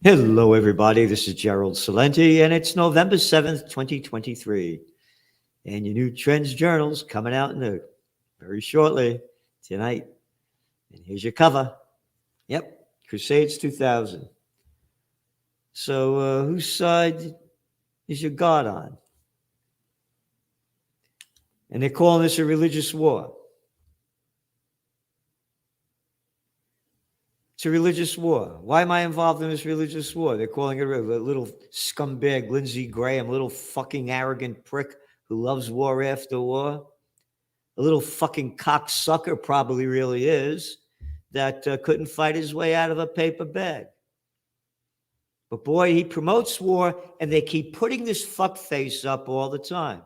Hello, everybody. This is geraldcelente, and it's November 7th, 2023. And your new Trends Journal's coming out very shortly tonight. And here's your cover. Yep, Crusades 2000. So, whose side is your God on? And they're calling this a religious war. It's a religious war. Why am I involved in this religious war? They're calling it a little scumbag, Lindsey Graham, little fucking arrogant prick who loves war after war. A little fucking cocksucker probably really is that couldn't fight his way out of a paper bag. But boy, he promotes war, and they keep putting this fuckface up all the time.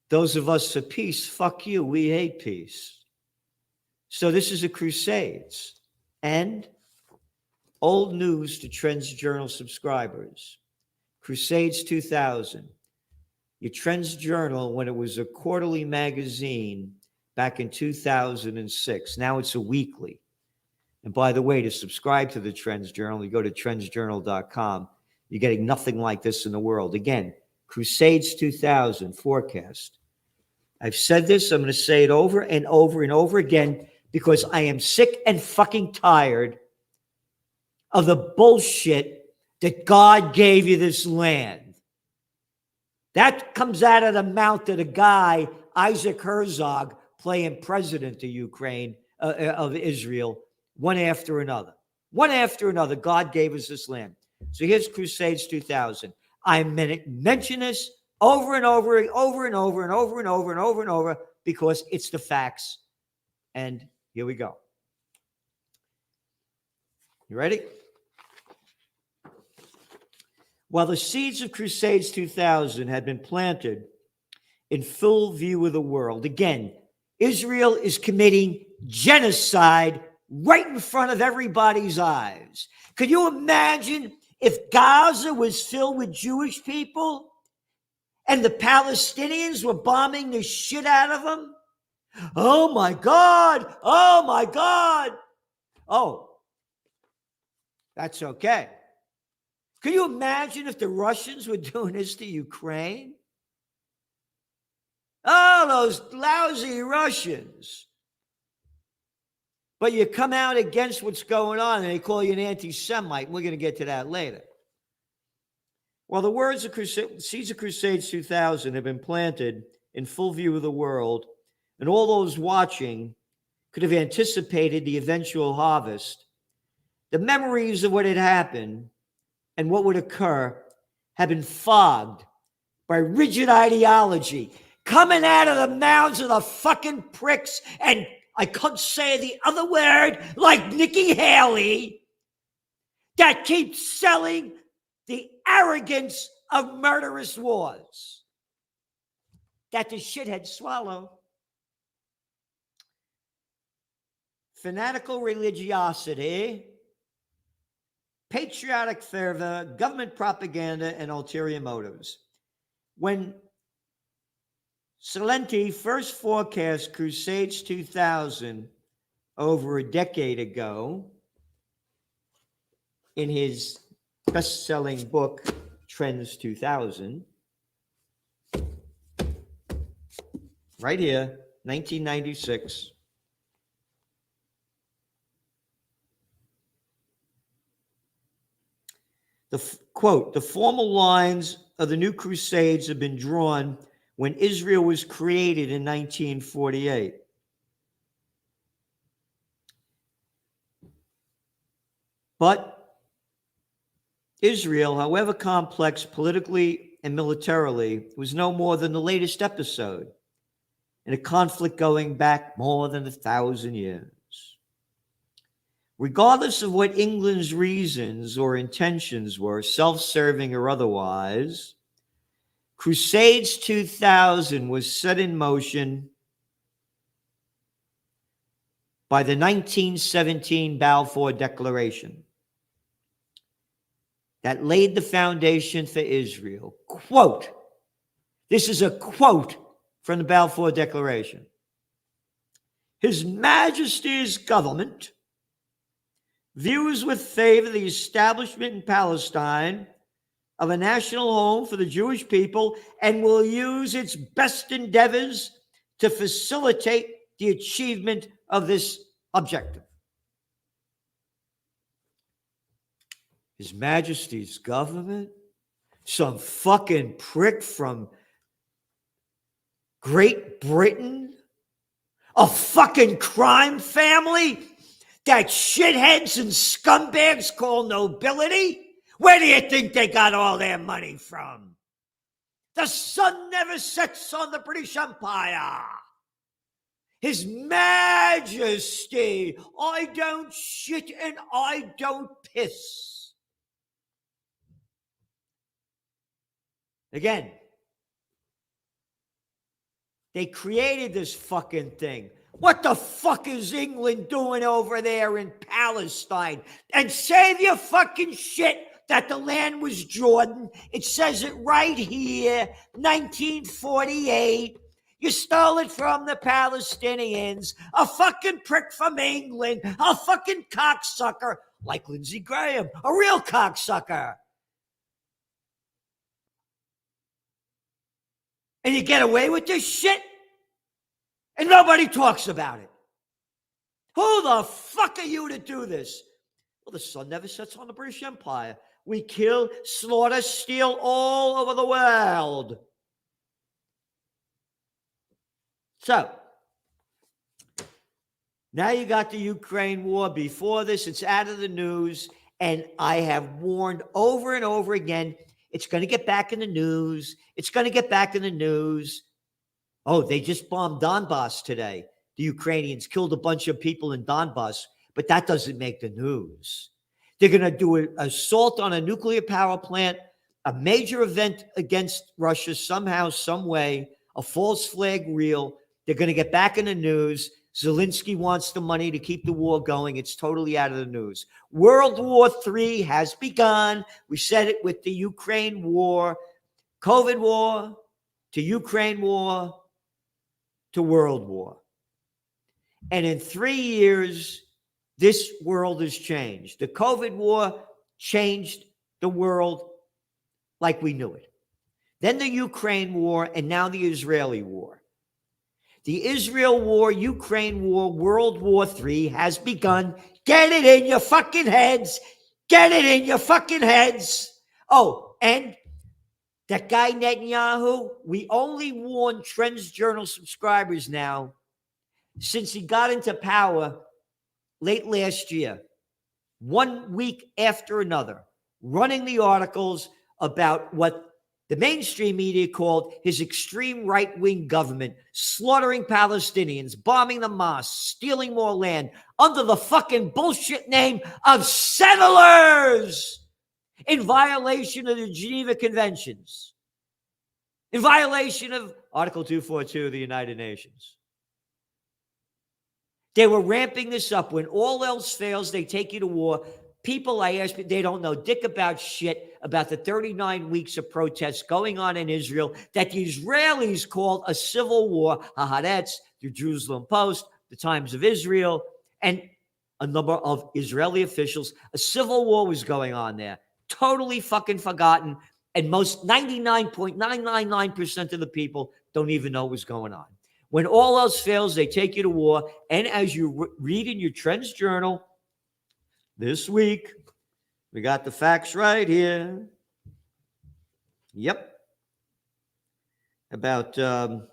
Those of us for peace, fuck you. We hate peace. So this is a Crusades. And old news to Trends Journal subscribers. Crusades 2000. Your Trends Journal, when it was a quarterly magazine back in 2006. Now it's a weekly. And by the way, to subscribe to the Trends Journal, you go to trendsjournal.com. You're getting nothing like this in the world. Again, Crusades 2000 forecast. I've said this. I'm going to say it over and over and over again because I am sick and fucking tired of the bullshit that God gave you this land. That comes out of the mouth of the guy, Isaac Herzog, playing president of Ukraine, of Israel, one after another. One after another, God gave us this land. So here's Crusades 2000. I mention this over and over and over and over and over and over and over and over because it's the facts. And here we go. You ready? While the seeds of Crusades 2000 had been planted in full view of the world, again, Israel is committing genocide right in front of everybody's eyes. Could you imagine if Gaza was filled with Jewish people and the Palestinians were bombing the shit out of them? Oh my God! Oh my God! Oh, that's okay. Can you imagine if the Russians were doing this to Ukraine? Oh, those lousy Russians. But you come out against what's going on and they call you an anti-Semite. We're going to get to that later. Well, the words of seeds of Crusades 2000 have been planted in full view of the world, and all those watching could have anticipated the eventual harvest. The memories of what had happened and what would occur have been fogged by rigid ideology coming out of the mouths of the fucking pricks, and I couldn't say the other word, like Nikki Haley, that keeps selling the arrogance of murderous wars that the shitheads swallow. Fanatical religiosity, patriotic fervor, government propaganda, and ulterior motives. When Celente first forecast Crusades 2000 over a decade ago in his best-selling book, Trends 2000, right here, 1996, quote, the formal lines of the new Crusades have been drawn when Israel was created in 1948. But Israel, however complex politically and militarily, was no more than the latest episode in a conflict going back more than 1,000 years. Regardless of what England's reasons or intentions were, self-serving or otherwise, Crusades 2000 was set in motion by the 1917 Balfour Declaration that laid the foundation for Israel. Quote, this is a quote from the Balfour Declaration. His Majesty's government views with favor the establishment in Palestine of a national home for the Jewish people and will use its best endeavors to facilitate the achievement of this objective. His Majesty's government, some fucking prick from Great Britain, a fucking crime family that shitheads and scumbags call nobility? Where do you think they got all their money from? The sun never sets on the British Empire. His Majesty, I don't shit and I don't piss. Again, they created this fucking thing. What the fuck is England doing over there in Palestine? And save your fucking shit that the land was Jordan. It says it right here, 1948. You stole it from the Palestinians. A fucking prick from England. A fucking cocksucker. Like Lindsey Graham. A real cocksucker. And you get away with this shit? And nobody talks about it. Who the fuck are you to do this? Well, the sun never sets on the British Empire. We kill, slaughter, steal all over the world. So, now you got the Ukraine war. Before this, it's out of the news. And I have warned over and over again, it's going to get back in the news. It's going to get back in the news. Oh, they just bombed Donbass today. The Ukrainians killed a bunch of people in Donbass, but that doesn't make the news. They're going to do an assault on a nuclear power plant, a major event against Russia somehow, some way, a false flag reel. They're going to get back in the news. Zelensky wants the money to keep the war going. It's totally out of the news. World War III has begun. We said it with the Ukraine war, COVID war, to Ukraine war, to World War. And in 3 years, this world has changed. The COVID war changed the world like we knew it. Then the Ukraine war, and now the Israeli war. The Israel war, Ukraine war, World War III has begun. Get it in your fucking heads. Get it in your fucking heads. Oh, and that guy Netanyahu, we only warn Trends Journal subscribers now since he got into power late last year, 1 week after another, running the articles about what the mainstream media called his extreme right-wing government, slaughtering Palestinians, bombing the mosques, stealing more land under the fucking bullshit name of settlers, in violation of the Geneva Conventions, in violation of Article 242 of the United Nations. They were ramping this up. When all else fails, they take you to war. People, I ask, they don't know dick about shit about the 39 weeks of protests going on in Israel that the Israelis called a civil war. Haaretz, the Jerusalem Post, the Times of Israel, and a number of Israeli officials. A civil war was going on there. Totally fucking forgotten. And most 99.999% of the people don't even know what's going on. When all else fails, they take you to war. And as you read in your Trends Journal this week, we got the facts right here. Yep. About a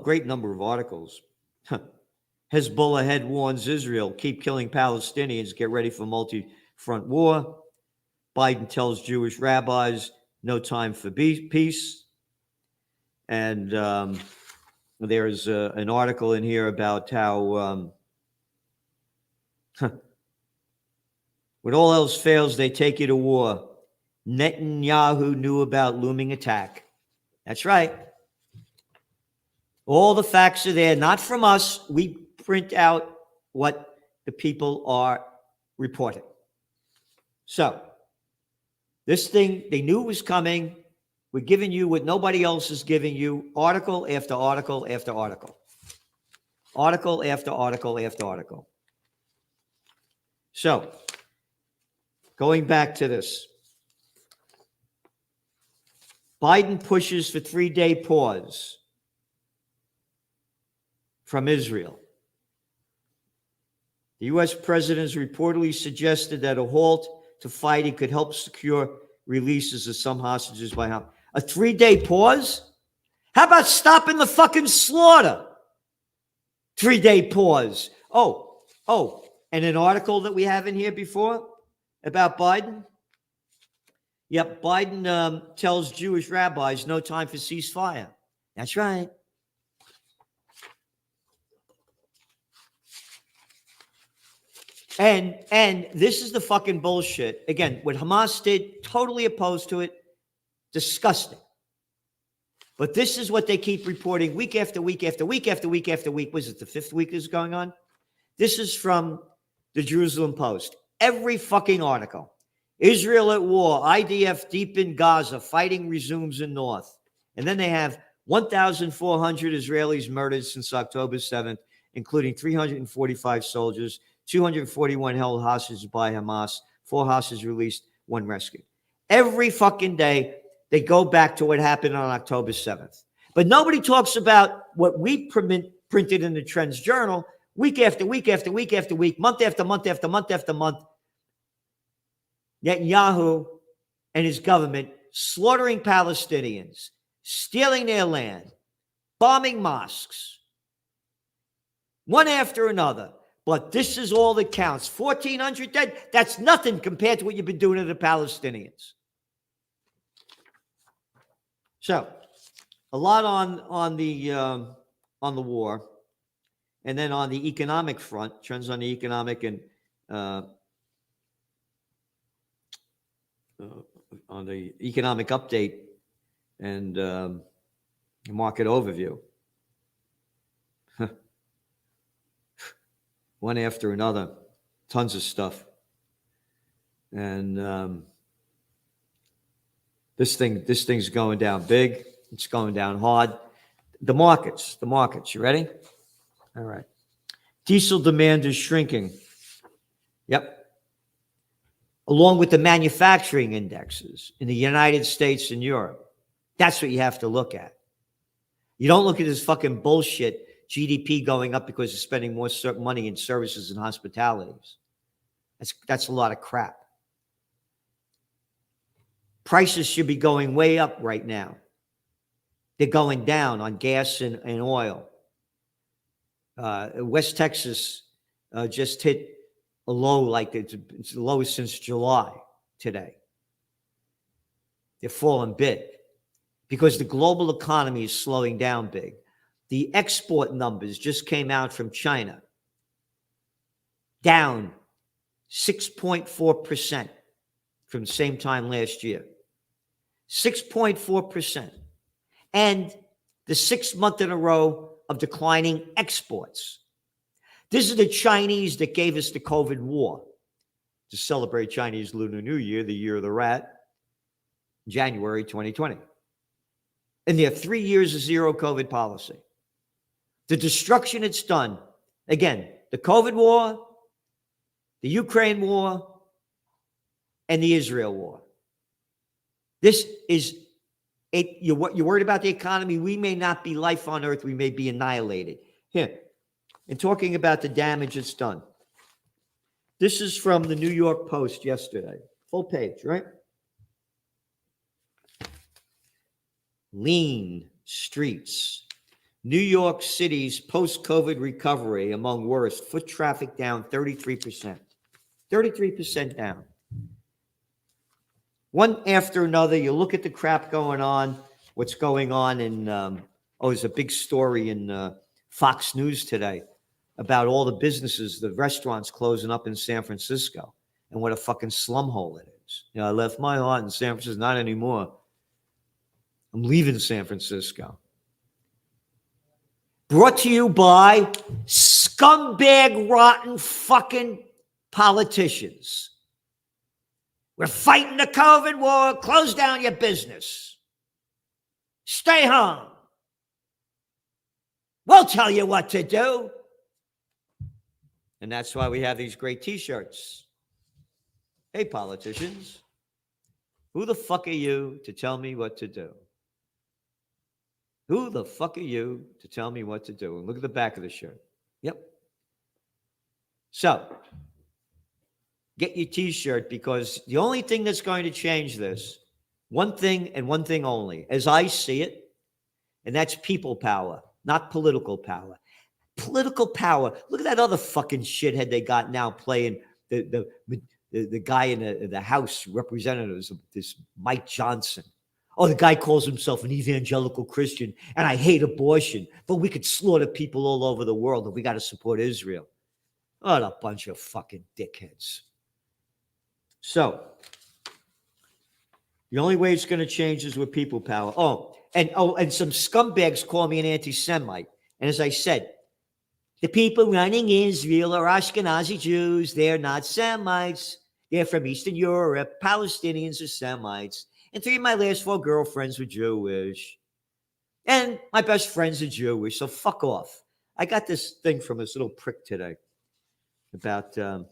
great number of articles. Hezbollah head warns Israel, keep killing Palestinians, get ready for multi-front war. Biden tells Jewish rabbis, no time for peace. And there's an article in here about how when all else fails, they take you to war. Netanyahu knew about looming attack. That's right. All the facts are there, not from us. We print out what the people are reporting. So, this thing, they knew it was coming. We're giving you what nobody else is giving you, article after article after article. Article after article after article. So, going back to this, Biden pushes for 3-day pause from Israel. The U.S. president has reportedly suggested that a halt to fighting could help secure releases of some hostages by Hamas. A 3-day pause? How about stopping the fucking slaughter? 3-day pause. Oh, and an article that we have in here before about Biden. Yep, Biden tells Jewish rabbis no time for ceasefire. That's right. And this is the fucking bullshit. Again, what Hamas did, totally opposed to it. Disgusting. But this is what they keep reporting week after week after week after week after week. Was it the 5th week is going on? This is from the Jerusalem Post. Every fucking article. Israel at war. IDF deep in Gaza. Fighting resumes in north. And then they have 1,400 Israelis murdered since October 7th, including 345 soldiers, 241 held hostages by Hamas, 4 hostages released, 1 rescued. Every fucking day, they go back to what happened on October 7th. But nobody talks about what we printed in the Trends Journal week after week after week after week, month after month after month after month. Netanyahu and his government slaughtering Palestinians, stealing their land, bombing mosques, one after another. But this is all that counts. 1,400 dead, that's nothing compared to what you've been doing to the Palestinians. So, a lot on the war, and then on the economic front, trends on the economic and on the economic update and market overview. One after another, tons of stuff, and this thing's going down big. It's going down hard. The markets. You ready? All right. Diesel demand is shrinking. Yep. Along with the manufacturing indexes in the United States and Europe. That's what you have to look at. You don't look at this fucking bullshit, GDP going up because you're spending more money in services and hospitalities. That's a lot of crap. Prices should be going way up right now. They're going down on gas and oil. West Texas just hit a low, like it's the lowest since July today. They're falling big because the global economy is slowing down big. The export numbers just came out from China, down 6.4% from the same time last year. 6.4%. And the 6th month in a row of declining exports. This is the Chinese that gave us the COVID war to celebrate Chinese Lunar New Year, the year of the rat, January 2020. And their 3 years of zero COVID policy. The destruction it's done. Again, the COVID war, the Ukraine war, and the Israel war. This is, you're worried about the economy. We may not be life on earth. We may be annihilated. Here, in talking about the damage it's done. This is from the New York Post yesterday. Full page, right? Lean streets. New York City's post-COVID recovery among worst. Foot traffic down 33%. 33% down. One after another, you look at the crap going on, what's going on in, there's a big story in Fox News today about all the businesses, the restaurants closing up in San Francisco and what a fucking slum hole it is. I left my heart in San Francisco, not anymore. I'm leaving San Francisco. Brought to you by scumbag, rotten fucking politicians. We're fighting the COVID war. Close down your business. Stay home. We'll tell you what to do. And that's why we have these great T-shirts. Hey, politicians, who the fuck are you to tell me what to do? Who the fuck are you to tell me what to do? And look at the back of the shirt. Yep. So, get your t-shirt, because the only thing that's going to change this, one thing and one thing only, as I see it, and that's people power, not political power. Political power. Look at that other fucking shithead they got now playing the guy in the House Representatives, this Mike Johnson. Oh, the guy calls himself an evangelical Christian, and I hate abortion, but we could slaughter people all over the world, and we got to support Israel. What a bunch of fucking dickheads. So, the only way it's going to change is with people power. And some scumbags call me an anti-Semite. And as I said, the people running Israel are Ashkenazi Jews. They're not Semites. They're from Eastern Europe. Palestinians are Semites. And 3 of my last 4 girlfriends were Jewish. And my best friends are Jewish. So fuck off. I got this thing from this little prick today about, what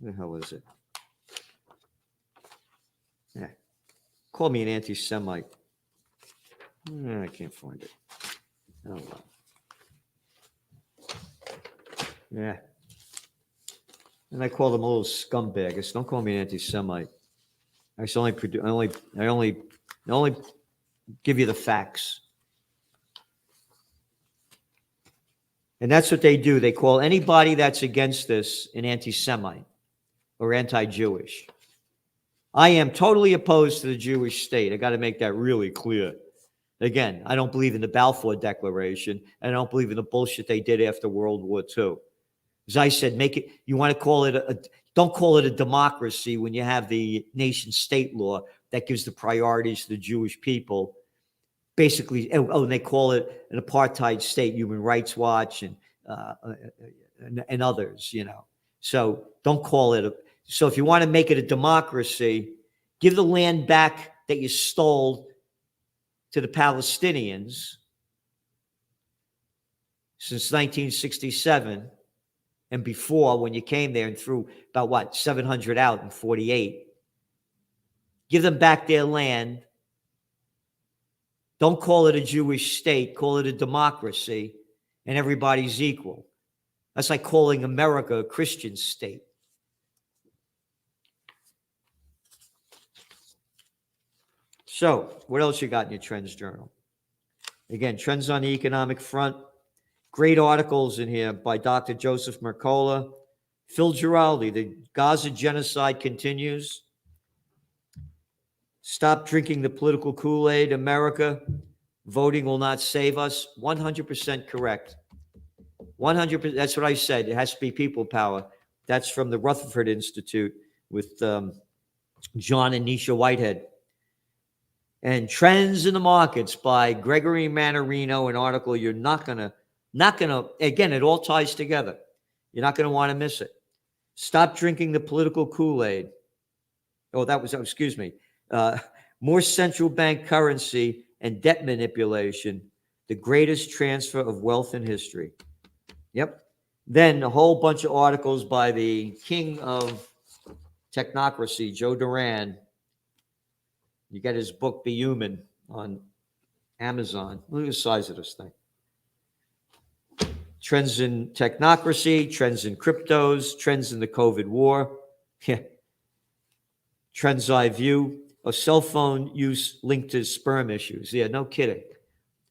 the hell is it? Yeah. Call me an anti-Semite. I can't find it. Oh, well. Yeah. And I call them a little scumbag. I said, don't call me an anti-Semite. I only give you the facts. And that's what they do. They call anybody that's against this an anti-Semite or anti-Jewish. I am totally opposed to the Jewish state. I got to make that really clear. Again, I don't believe in the Balfour Declaration, and I don't believe in the bullshit they did after World War II. As I said, you want to call it don't call it a democracy when you have the nation state law that gives the priorities to the Jewish people. Basically, and they call it an apartheid state, Human Rights Watch and others, you know. So don't call it so if you want to make it a democracy, give the land back that you stole to the Palestinians since 1967 and before, when you came there and threw about 700 out in 48. Give them back their land. Don't call it a Jewish state, call it a democracy, and everybody's equal. That's like calling America a Christian state. So, what else you got in your Trends Journal? Again, Trends on the Economic Front. Great articles in here by Dr. Joseph Mercola. Phil Giraldi, the Gaza genocide continues. Stop drinking the political Kool-Aid, America. Voting will not save us. 100% correct. 100%. That's what I said. It has to be people power. That's from the Rutherford Institute with John and Nisha Whitehead. And Trends in the Markets by Gregory Manarino, an article you're not gonna, again, it all ties together. You're not gonna want to miss it. Stop drinking the political Kool-Aid. Excuse me. More central bank currency and debt manipulation, the greatest transfer of wealth in history. Yep. Then a whole bunch of articles by the king of technocracy, Joe Duran. You get his book, Be Human, on Amazon. Look at the size of this thing. Trends in technocracy, trends in cryptos, trends in the COVID war. Yeah. Trends I view. A cell phone use linked to sperm issues. Yeah, no kidding.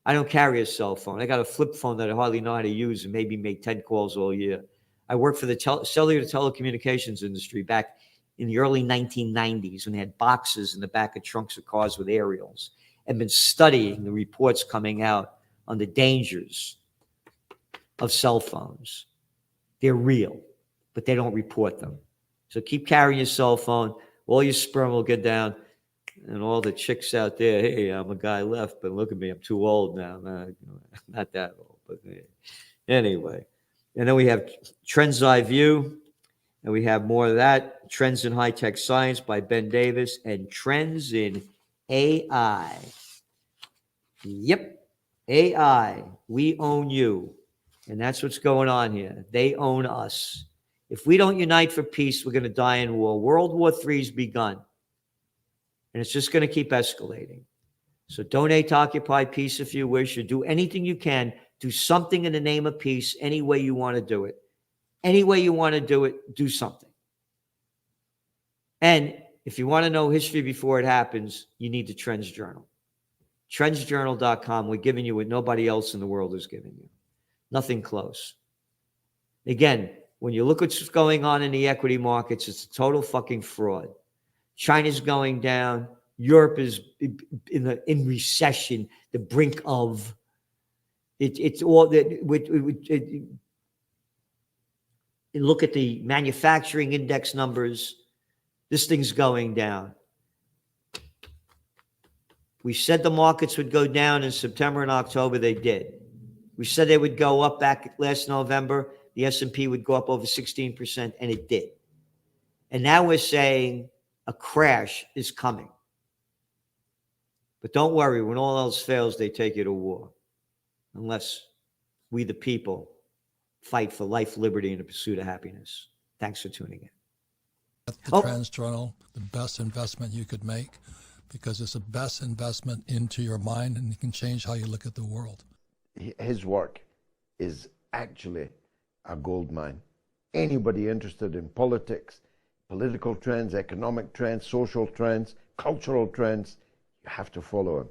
I don't carry a cell phone. I got a flip phone that I hardly know how to use and maybe make 10 calls all year. I worked for the cellular telecommunications industry back in the early 1990s when they had boxes in the back of trunks of cars with aerials, and been studying the reports coming out on the dangers of cell phones. They're real, but they don't report them. So keep carrying your cell phone. All your sperm will get down. And all the chicks out there, hey, I'm a guy left, but look at me, I'm too old now. Not that old, but anyway. And then we have Trends I View, and we have more of that. Trends in High-Tech Science by Ben Davis, and Trends in AI. Yep, AI. We own you. And that's what's going on here. They own us. If we don't unite for peace, we're going to die in war. World War III has begun. And it's just going to keep escalating. So donate to Occupy Peace if you wish, or do anything you can. Do something in the name of peace any way you want to do it. Any way you want to do it, do something. And if you want to know history before it happens, you need the Trends Journal. TrendsJournal.com. We're giving you what nobody else in the world is giving you. Nothing close. Again, when you look at what's going on in the equity markets, it's a total fucking fraud. China's going down. Europe is in recession, the brink of it. It's all that. Look at the manufacturing index numbers. This thing's going down. We said the markets would go down in September and October. They did. We said they would go up back last November. The S&P would go up over 16%, and it did. And now we're saying a crash is coming. But don't worry, when all else fails, they take you to war. Unless we, the people, fight for life, liberty, and the pursuit of happiness. Thanks for tuning in. The Trends Journal, the best investment you could make, because it's the best investment into your mind, and it can change how you look at the world. His work is actually a gold mine. Anybody interested in politics, political trends, economic trends, social trends, cultural trends, you have to follow him,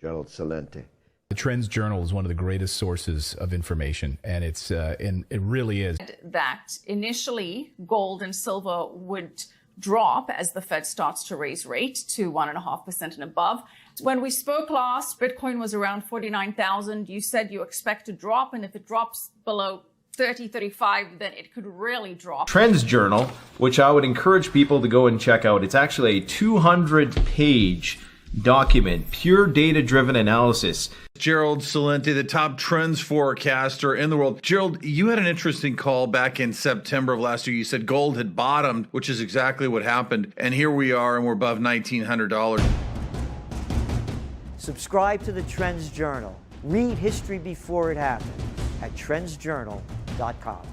geraldcelente. The Trends Journal is one of the greatest sources of information, and it really is. That initially gold and silver would drop as the Fed starts to raise rates to 1.5% and above. When we spoke last, Bitcoin was around 49,000. You said you expect to drop, and if it drops below 30, 35, then it could really drop. Trends Journal, which I would encourage people to go and check out. It's actually a 200-page document, pure data-driven analysis. Gerald Celente, the top trends forecaster in the world. Gerald, you had an interesting call back in September of last year. You said gold had bottomed, which is exactly what happened. And here we are, and we're above $1,900. Subscribe to the Trends Journal. Read history before it happens at trendsjournal.com.